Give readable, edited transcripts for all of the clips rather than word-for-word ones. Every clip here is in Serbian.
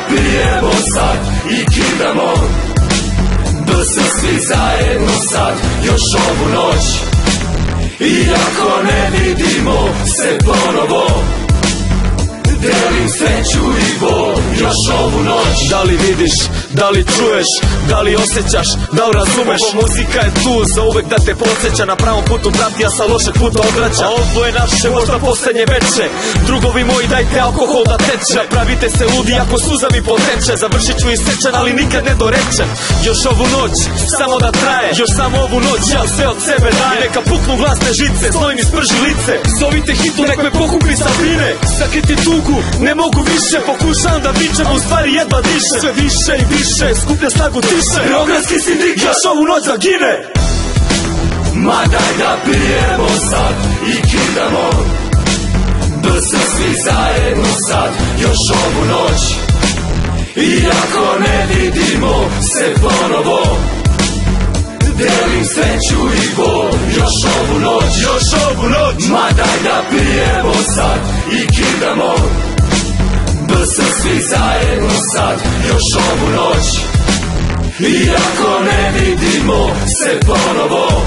da pijemo sad i kidamo BS svi zajedno sad još ovu noć. Iako ne vidimo se ponovo, delim sreću i bol još ovu noć. Da li vidiš, da li čuješ, da li osjećaš, da li razumeš? Ovo muzika je tu za uvek da te podsjeća, na pravom putu prati, a sa lošeg puta odvraća. A ovo je naše možda poslednje veče, drugovi moji dajte alkohol da teče. Napravite se ludi ako suza mi poteče, završit ću isečen ali nikad ne dorečen. Još ovu noć, samo da traje, još samo ovu noć ja sve od sebe dajem. I neka puknu glasne žice, znoj mi sprži lice, zovite hitu nek me pokupi Sabine. Sakriti tugu, ne mogu više, pokušavam da vičem, u stvari jedva diše. Sve više i više, skuplja snagu tiše, beogradski sindikat još ovu noć zagine. Ma daj da pijemo sad i kidamo BS svi zajedno sad još ovu noć. Iako ne vidimo se ponovo, delim sreću i bol još ovu noć. Još ovu noć. Ma daj da pijemo sad i kidamo BS svi zajedno sad još ovu noć. Iako ne vidimo se ponovo,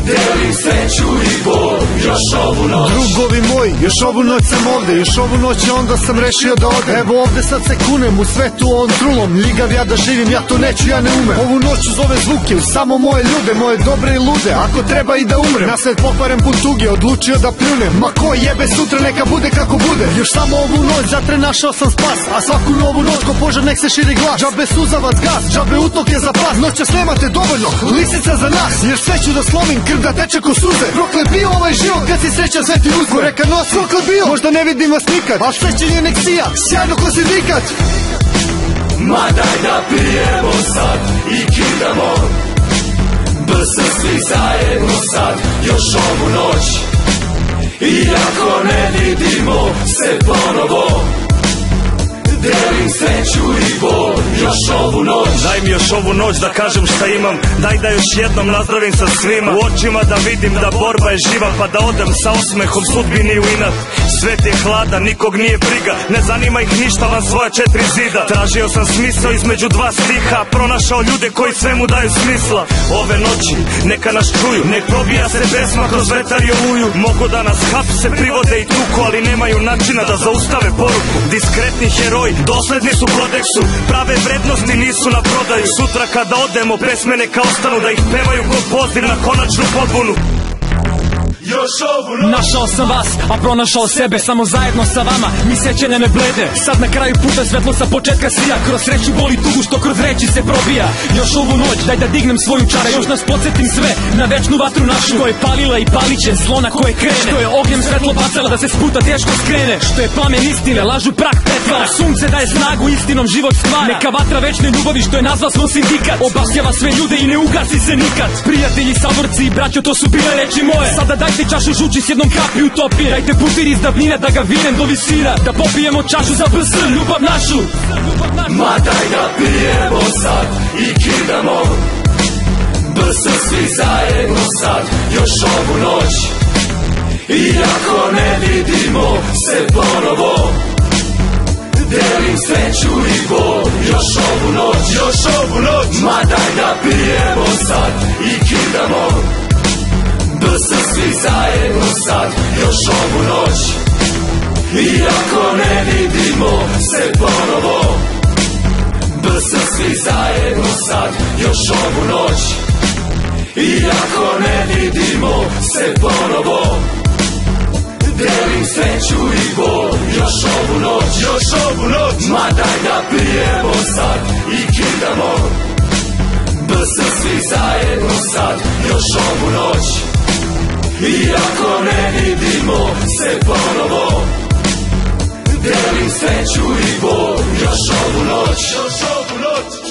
delim sreću i bol još ovu noć. Drugovi moji, još ovu noć sam ovde, još ovu noć i onda sam rešio da odem. Evo ovde sad se kunem u svetu on trulom, ljigav ja da živim, ja to neću, ja ne umem. Ovu noć uz ove zvuke, uz samo moje ljude, moje dobre i lude, ako treba i da umrem. Na svet pokvaren pun tuge, odlučio da pljunem, ma ko jebe sutra neka bude kako bude. Još samo ovu noć, zatre našao sam spas, a svaku novu noć ko požar nek se širi glas. Džabe suzavac gas, džabe utoke za pas, noćas nemate dovoljno, lisica za nas. Jer sve ću da slomim, krv da teče ko suze. Prokle bio ovaj život kad si srećan sve ti uzme. Ko reka nos, prokle bio, možda ne vidim vas nikad, al srećenje nek sija, sjajno ko sindikat. Ma daj da pijemo sad i kidamo BS svi zajedno sad još ovu noć. Iako ne vidimo se ponovo, delim sreću i bol još ovu noć. Daj mi još ovu noć da kažem šta imam, daj da još jednom nazdravim sa svima. U očima da vidim da borba je živa, pa da odem sa osmehom sudbini u inat. Svet je hladan, nikog nije briga, ne zanima ih ništa van svoja četiri zida. Tražio sam smisao između dva stiha, pronašao ljude koji svemu daju smisla. Ove noći neka nas čuju, nek probija se pesma kroz vetar i oluju. Mogu da nas hapse, privode i tuku, ali nemaju načina da zaustave poruku. Diskretni heroji, dosledni su kodeksu, prave vrednosti nisu na prodaju. Sutra kada odemo, pesme neka ostanu, da ih pevaju kod poziv na konačnu pobunu. Još ovu noć. Našao sam vas, a pronašao sebe, samo zajedno sa vama mi sećanja ne blede. Sad na kraju puta svetlo sa početka sija, kroz sreću boli tugu što kroz reči se probija. Još ovu noć, daj da dignem svoju čaru, još nas podsjetim sve na večnu vatru našu, što je palila i paliće zlo na koje krene, što je ognjem svetlo bacala da se s puta teško skrene, što je plamen istine, lažu prah pretvara, sunce daje snagu, istinom život stvara. Neka vatra večne ljubavi što je nazvao smo sindikat, obasjava sve ljude i ne ugasi se nikad. Prijatelji, saborci i braćo, to su bile reči moje. Sada dajte čašu žuči s jednom kapi utopije, dajte putir iz davnine da ga vinem do visina, da popijemo čašu za BS, ljubav našu. Ma daj da pijemo sad i kidamo BS svi zajedno sad još ovu noć. Iako ne vidimo se ponovo, delim sreću i bol još ovu noć. Još ovu noć. Ma daj da pijemo sad i kidamo BS svi zajedno sad još ovu noć. Iako ne vidimo se ponovo, BS svi zajedno sad još ovu noć. Iako ne vidimo se ponovo, delim sreću i bol još ovu noć. Još ovu noć. Ma daj da pijemo sad i kidamo BS svi zajedno sad još ovu noć. Iako ne vidimo se ponovo, delim sreću i bol još ovu noć. Još ovu noć.